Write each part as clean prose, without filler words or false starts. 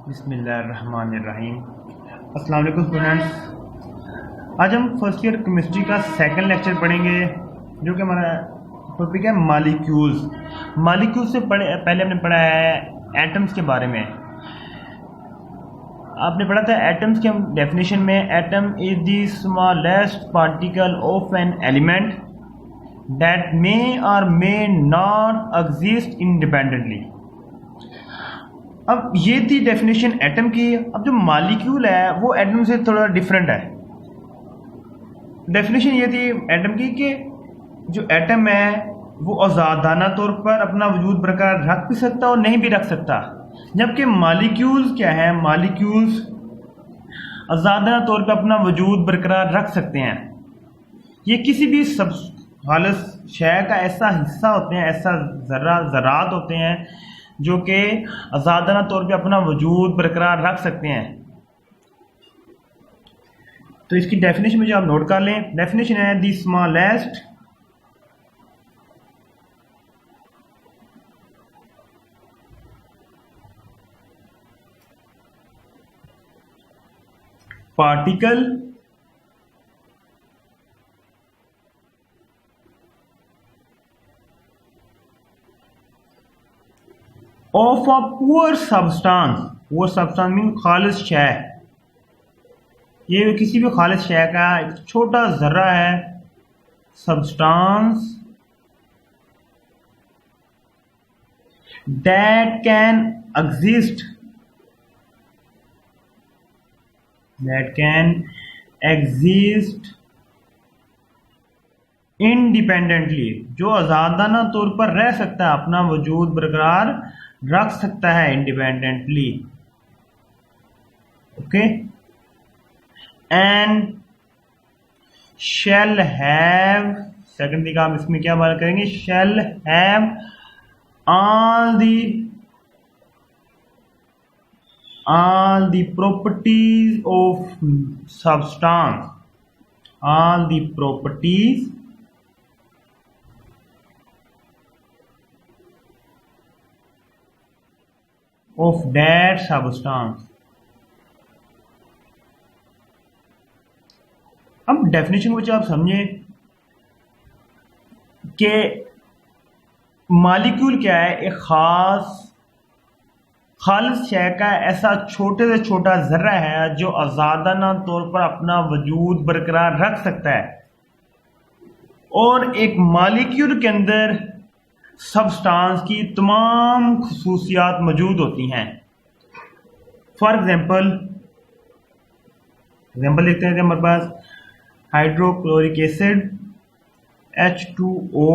बिस्मिल्लाहिर्रहमानिर्रहीम। अस्सलाम वालेकुम स्टूडेंट्स। आज हम फर्स्ट ईयर केमिस्ट्री का सेकंड लेक्चर पढ़ेंगे जो कि हमारा टॉपिक है मॉलिक्यूल्स। मॉलिक्यूल्स से पहले हमने पढ़ा है एटम्स के बारे में। आपने पढ़ा था एटम्स के डेफिनेशन में, atom is the smallest particle of an element that may और मे नॉट एग्जिस्ट इंडिपेंडेंटली। अब ये थी डेफिनेशन एटम की। अब जो मॉलिक्यूल है वो एटम से थोड़ा डिफरेंट है। डेफिनेशन ये थी एटम की कि जो एटम है वो आज़ादाना तौर पर अपना वजूद बरकरार रख भी सकता और नहीं भी रख सकता, जबकि मॉलिक्यूल्स क्या है, मॉलिक्यूल्स आज़ादाना तौर पर अपना वजूद बरकरार रख सकते हैं। ये किसी भी सब खालिस शय का ऐसा हिस्सा होते हैं, ऐसा ज़रात होते हैं जो कि आज़ादाना तौर पे अपना वजूद बरकरार रख सकते हैं। तो इसकी डेफिनेशन में जो आप नोट कर लें, डेफिनेशन है the smallest particle of a pure substance. Pure substance mean खालिस शय। ये किसी भी खालिस शय का एक छोटा जर्रा है, substance that can exist independently, जो आज़ादाना तौर पर रह सकता है, अपना वजूद बरकरार रख सकता है independently. Okay, and shall have, second का आप इसमें क्या बात करेंगे, shall have all the properties of substance, all the properties of that substance। अब डेफिनेशन को आप समझे कि मॉलिक्यूल क्या है, एक खालिस शय का ऐसा छोटे से छोटा जर्रा है जो आज़ादाना तौर पर अपना वजूद बरकरार रख सकता है, और एक मॉलिक्यूल के अंदर सब्सटेंस की तमाम खुसूसियात मौजूद होती हैं। फॉर एग्जाम्पल देखते हैं कि हमारे पास hydrochloric acid, H2O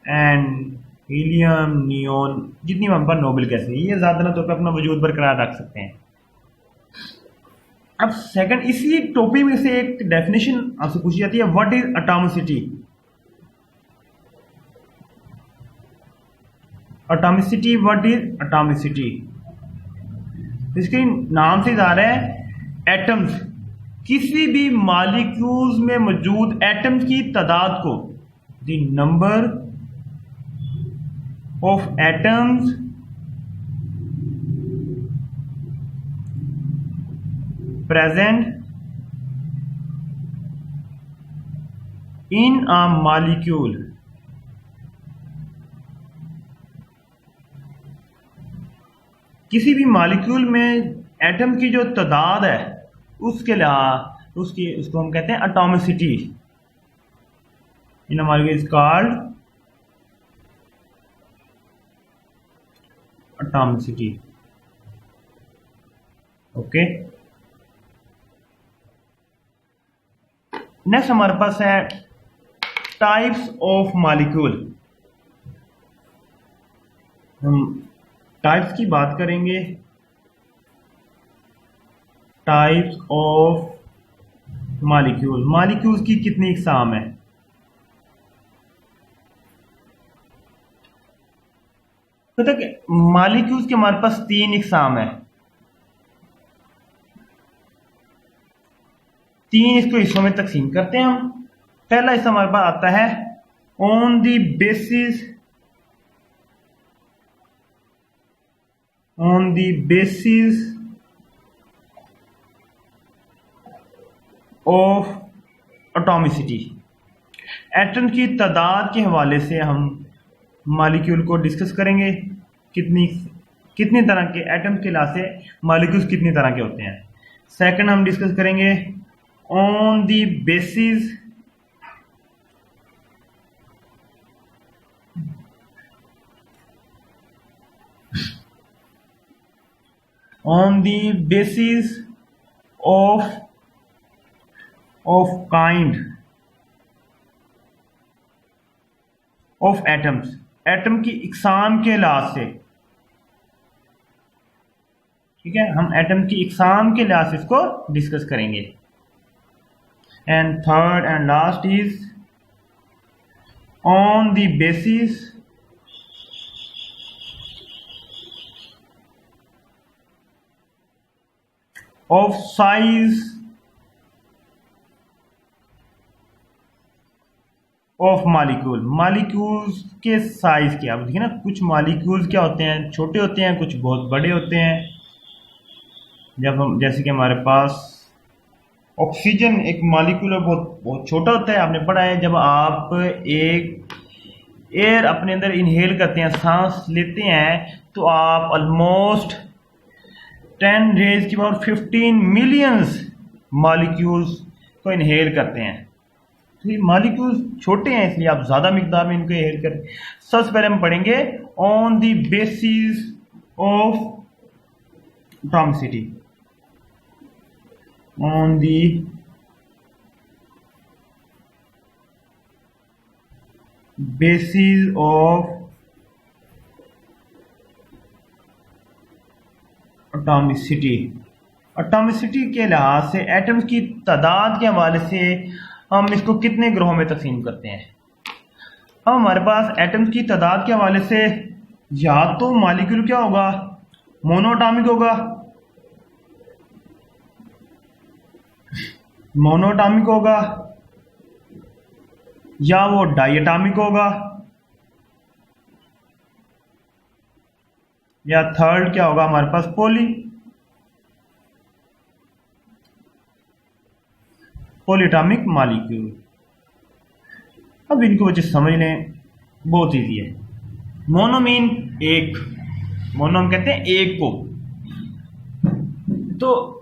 and helium, neon, जितनी हमारे पास नोबल गैस है, ये ज़्यादा तौर पर अपना वजूद बरकरार रख सकते हैं। अब सेकंड, इसी टॉपिक में से एक डेफिनेशन आपसे पूछी जाती है, what is atomicity. Atomicity, what is atomicity. इसके नाम से जा रहा है एटम्स, किसी भी मॉलिक्यूल्स में मौजूद एटम्स की तादाद को, the number of atoms present in a molecule. किसी भी मॉलिक्यूल में एटम की जो तादाद है उसको हम कहते हैं atomicity. In a molecule is called atomicity. Okay, next हमारे पास है टाइप्स ऑफ मॉलिक्यूल। हम टाइप्स की बात करेंगे। टाइप्स ऑफ मॉलिक्यूल, मॉलिक्यूल्स की कितनी इकसाम है। तो तक मॉलिक्यूल्स के हमारे पास 3 इकसाम है। 3 इसको हिस्सों में तकसीम करते हैं हम। पहला हिस्सा हमारे पास आता है on the basis on the basis of atomicity. Atom की तादाद के हवाले से हम मॉलिक्यूल को डिस्कस करेंगे, कितनी कितनी तरह के एटम के हिसाब से मॉलिक्यूल्स कितनी तरह के होते हैं। सेकंड हम डिस्कस करेंगे on the basis of kind of atoms, atom की इकसाम के लिहाज से। ठीक है, हम एटम की इकसाम के लिहाज से इसको डिस्कस करेंगे। And third and last is on the basis of size of molecules के साइज के। अब देखिए ना, कुछ मॉलिक्यूल्स क्या होते हैं, छोटे होते हैं, कुछ बहुत बड़े होते हैं। जब हम, जैसे कि हमारे पास ऑक्सीजन एक मॉलिक्यूल है, बहुत बहुत छोटा होता है। आपने पढ़ा है, जब आप एक एयर अपने अंदर इनहेल करते हैं, सांस लेते हैं, तो आप ऑलमोस्ट 10⁻15 मिलियंस मॉलिक्यूल्स को इनहेल करते हैं। तो ये मॉलिक्यूल्स छोटे हैं, इसलिए आप ज़्यादा मिकदार में इनको इनहेल करें। सबसे पहले हम पढ़ेंगे on the basis of atomicity. On the basis of atomicity. Atomicity के लिहाज से एटम्स की तादाद के हवाले से हम इसको कितने ग्रोहों में तकसीम करते हैं। अब हमारे पास एटम्स की तादाद के हवाले से या तो मॉलिक्यूल क्या होगा, मोनोएटॉमिक होगा, या वो डाइएटॉमिक होगा, या थर्ड क्या होगा हमारे पास, पॉलीएटॉमिक मॉलिक्यूल। अब इनको बच्चे समझ लें, बहुत इजी है। मोनो मीन एक, मोनो हम कहते हैं एक को। तो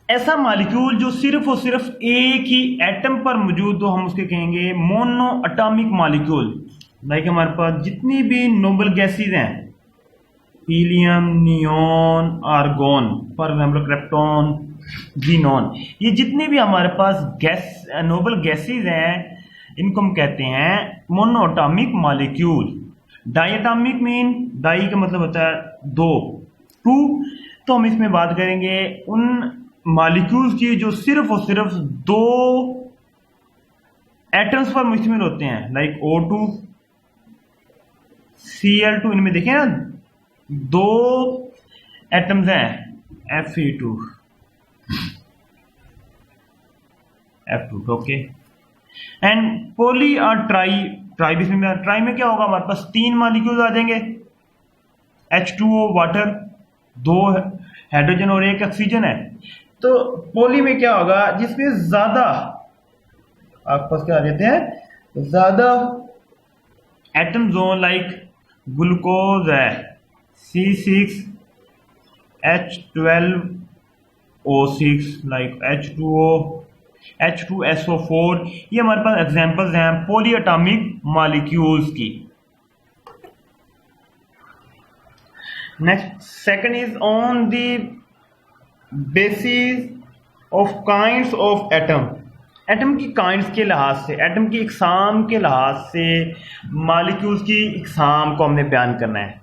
ऐसा मॉलिक्यूल जो सिर्फ और सिर्फ एक ही एटम पर मौजूद हो, हम उसके कहेंगे मोनो एटॉमिक मॉलिक्यूल। लाइक हमारे पास जितनी भी नोबल गैसेज हैं, helium, neon, argon, for example krypton, xenon, ये जितने भी हमारे पास गैस नोबल गैसेज हैं, इनको हम कहते हैं monoatomic molecule. Diatomic mean, di का मतलब होता है दो, टू। तो हम इसमें बात करेंगे उन मॉलिक्यूल्स की जो सिर्फ और सिर्फ दो एटम्स पर मुश्तमिल होते हैं, लाइक O2, Cl2। इनमें देखें ना, दो एटम्स हैं, Fe2, F2, okay. And poly और ट्राई भी इसमें, ट्राई में क्या होगा, हमारे पास तीन मॉलिक्यूल्स आ जाएंगे, H2O वाटर, दो हाइड्रोजन और एक ऑक्सीजन है। तो पॉली में क्या होगा, जिसमें ज्यादा आपके पास क्या आ जाते हैं, ज्यादा एटम्स हो, लाइक ग्लूकोज है C6H12O6, लाइक H2O, H2SO4। ये हमारे पास एग्जांपल्स हैं पॉलीएटॉमिक मॉलिक्यूल्स की। Next, second is on the basis of kinds of atom. Atom की काइंड्स के लिहाज से, एटम की इकसाम के लिहाज से मॉलिक्यूल्स की इकसाम को हमने बयान करना है।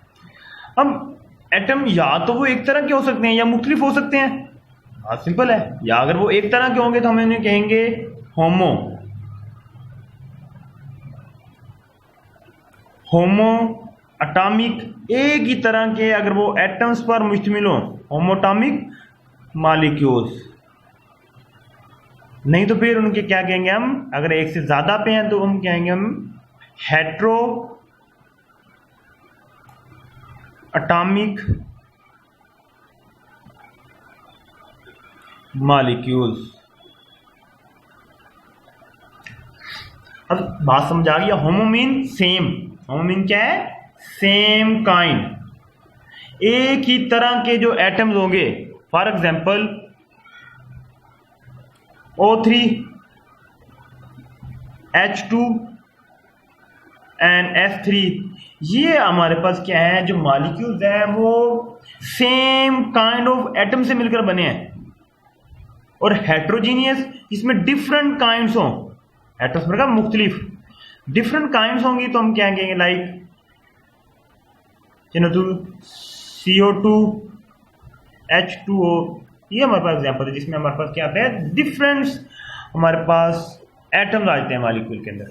अब एटम या तो वो एक तरह के हो सकते हैं या मुख्तलिफ हो सकते हैं। बहुत सिंपल है, या अगर वो एक तरह के होंगे तो हम इन्हें कहेंगे होमो एटॉमिक। एक ही तरह के अगर वो एटम्स पर मुश्तमिल हो, होमोटॉमिक मॉलिक्यूल्स। नहीं तो फिर उनके क्या कहेंगे हम, अगर एक से ज्यादा पे हैं तो हम कहेंगे हम हेट्रो एटॉमिक मॉलिक्यूल्स। अब बात समझ आ गई। Homo mean same, homo mean क्या है, सेम काइंड, एक ही तरह के जो एटम्स होंगे। For example O3 H2 and S3, ये हमारे पास क्या है, जो मॉलिक्यूल्स हैं वो सेम काइंड ऑफ एटम से मिलकर बने हैं। और हेट्रोजीनियस, जिसमें डिफरेंट काइंड्स हों, हेट्रोस का मुख्तलिफ डिफरेंट काइंड्स होंगी, तो हम क्या कहेंगे, लाइक CO2 H2O, ये हमारे पास एग्जाम्पल है जिसमें हमारे पास क्या आता है, डिफरेंट हमारे पास एटम्स आते हैं मॉलिक्यूल के अंदर।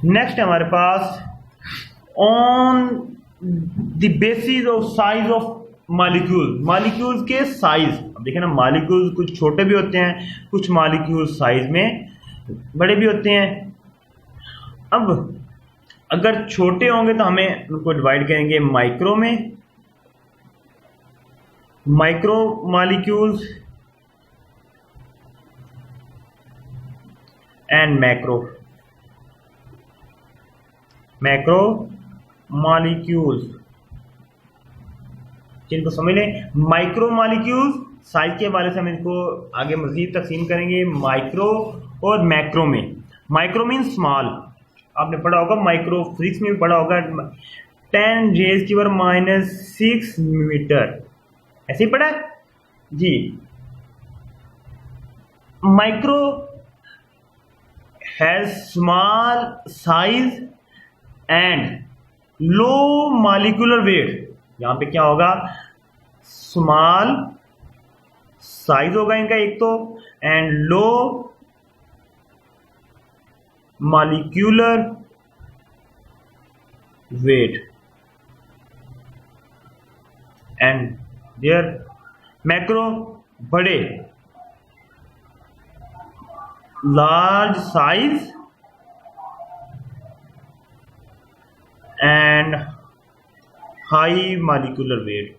नेक्स्ट है हमारे pass on the basis of size of molecule, molecules के साइज। अब देखें ना, मॉलिक्यूल्स कुछ छोटे भी होते हैं, कुछ मॉलिक्यूल्स साइज में बड़े भी होते हैं। अब अगर छोटे होंगे तो हमें उनको डिवाइड करेंगे माइक्रो में, micro molecules and macro, macro molecules, जिनको समझ लें। माइक्रो मॉलिक्यूल्स साइज के हवाले से हम इनको आगे मजीद तकसीम करेंगे माइक्रो और मैक्रो में। माइक्रो मीन स्मॉल, आपने पढ़ा होगा माइक्रो फिजिक्स में भी पढ़ा होगा, 10⁻⁻⁶ मीटर, ऐसे ही पढ़ा है जी। Micro has small size and low molecular weight. यहां पे क्या होगा, स्मॉल साइज होगा इनका एक तो, and low molecular weight, and there macro बड़े, large size and high molecular weight.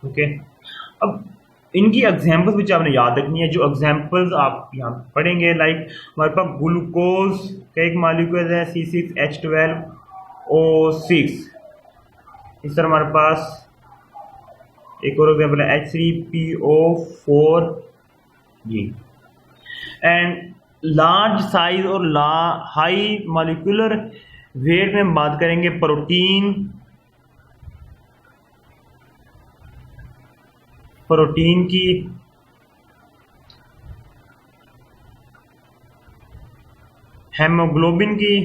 Okay, अब इनकी एग्जाम्पल्स भी आपने याद रखनी है। जो एग्जाम्पल्स आप यहाँ पढ़ेंगे, लाइक हमारे पास ग्लूकोज का एक मॉलिक्यूल है C6H12O6। इस तरह हमारे पास एक और एग्जाम्पल है H3PO4 जी। एंड लार्ज साइज और हाई मॉलिक्यूलर वेट में हम बात करेंगे प्रोटीन, प्रोटीन की, हेमोग्लोबिन की,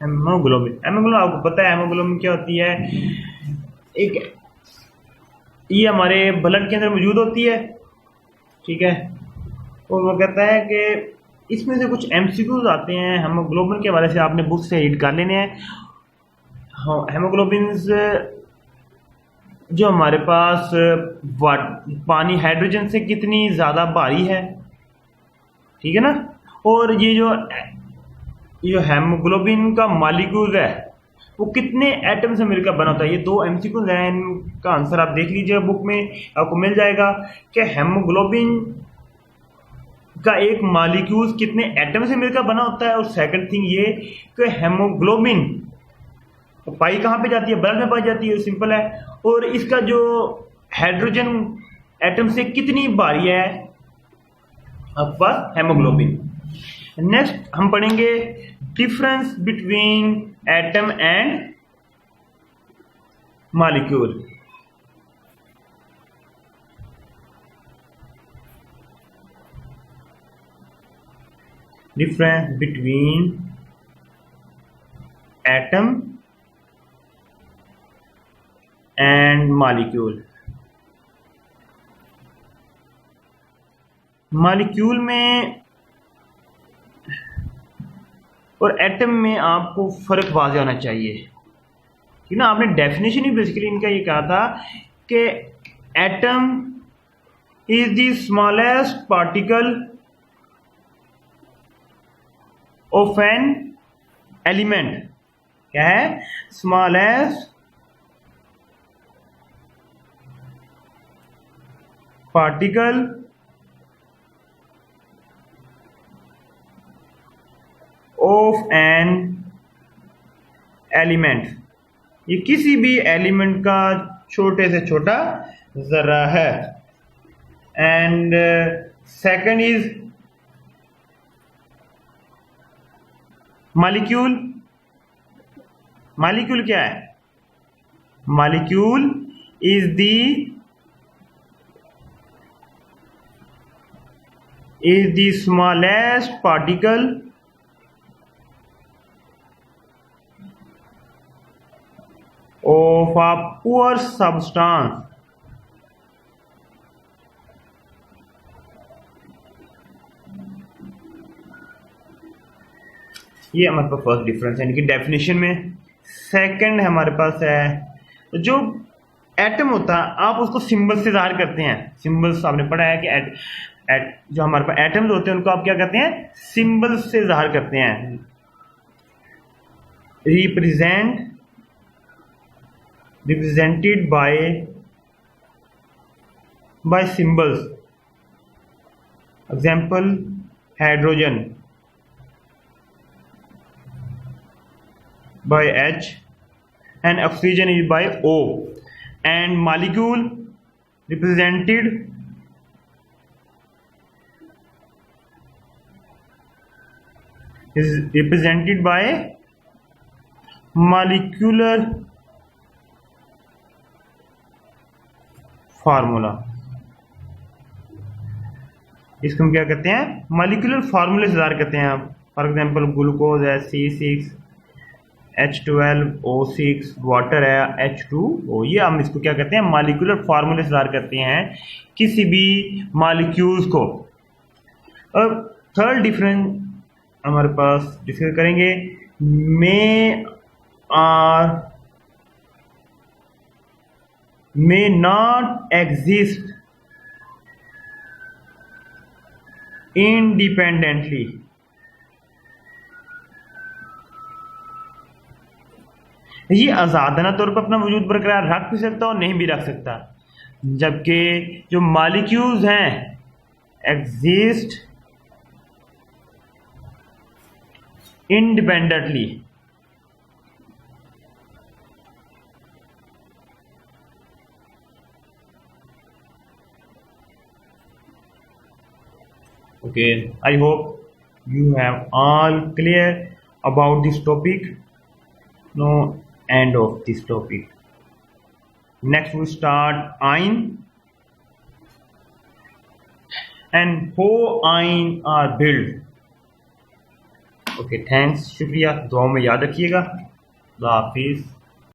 हेमोग्लोबिन आपको पता है हेमोग्लोबिन क्या होती है, एक ये हमारे ब्लड के अंदर मौजूद होती है, ठीक है। और वो कहता है कि इसमें से कुछ एमसीक्यूज आते हैं हेमोग्लोबिन के हवाले से, आपने बुक से रीड कर लेने हैं। हेमोग्लोबिन जो हमारे पास पानी हाइड्रोजन से कितनी ज़्यादा भारी है, ठीक है ना। और ये जो हेमोग्लोबिन का मॉलिक्यूल है वो कितने एटम से मिलकर बना होता है, ये दो एमसीक्यूज हैं, इनका आंसर आप देख लीजिए बुक में, आपको मिल जाएगा कि हेमोग्लोबिन का एक मॉलिक्यूल कितने एटम से मिलकर बना होता है। और सेकंड थिंग ये कि हेमोग्लोबिन पाई कहाँ पे जाती है, ब्लड में पाई जाती है, सिंपल है। और इसका जो हाइड्रोजन एटम से कितनी भारी है आपके पास हेमोग्लोबिन। नेक्स्ट हम पढ़ेंगे difference between atom and molecule. Difference between atom and molecule. Molecule में और एटम में आपको फर्क वाज़ेह होना चाहिए, ठीक ना। आपने डेफिनेशन ही बेसिकली इनका ये कहा था कि atom is the smallest particle of an element क्या है, smallest particle of an element, ये किसी भी एलिमेंट का छोटे से छोटा जरा है। And second is molecule. Molecule क्या है, molecule is the smallest particle of a poor substance ये हमारे पास फर्स्ट डिफरेंस है इनकी डेफिनेशन में। सेकंड हमारे पास है जो एटम होता है आप उसको सिंबल से ज़ाहिर करते हैं। सिंबल्स आपने पढ़ा है कि जो हमारे पास एटम्स होते हैं उनको आप क्या करते हैं, सिंबल्स से ज़ाहिर करते हैं। represented by symbols. Example, hydrogen by H and oxygen is by O, and molecule represented by molecular formula. इसको हम क्या कहते हैं, मॉलिक्यूलर फार्मूले से ज़ाहिर करते हैं। आप फॉर एग्जांपल ग्लूकोज है C6H12O6, वाटर है H2O, ये हम इसको क्या कहते हैं, मॉलिक्यूलर फार्मूले से ज़ाहिर करते हैं किसी भी मॉलिक्यूल्स को। अब थर्ड डिफरेंस हमारे पास डिस्कस करेंगे, may not exist independently। ये आजादाना तौर पर अपना वजूद बरकरार रख भी सकता और नहीं भी रख सकता, जबकि जो मॉलिक्यूल्स हैं exist independently. Okay, I hope you have all clear about this topic. No end of this topic. Next we start ion and how ion are built. Okay, thanks, शुक्रिया, दुआ में याद रखिएगा। हाफिज़।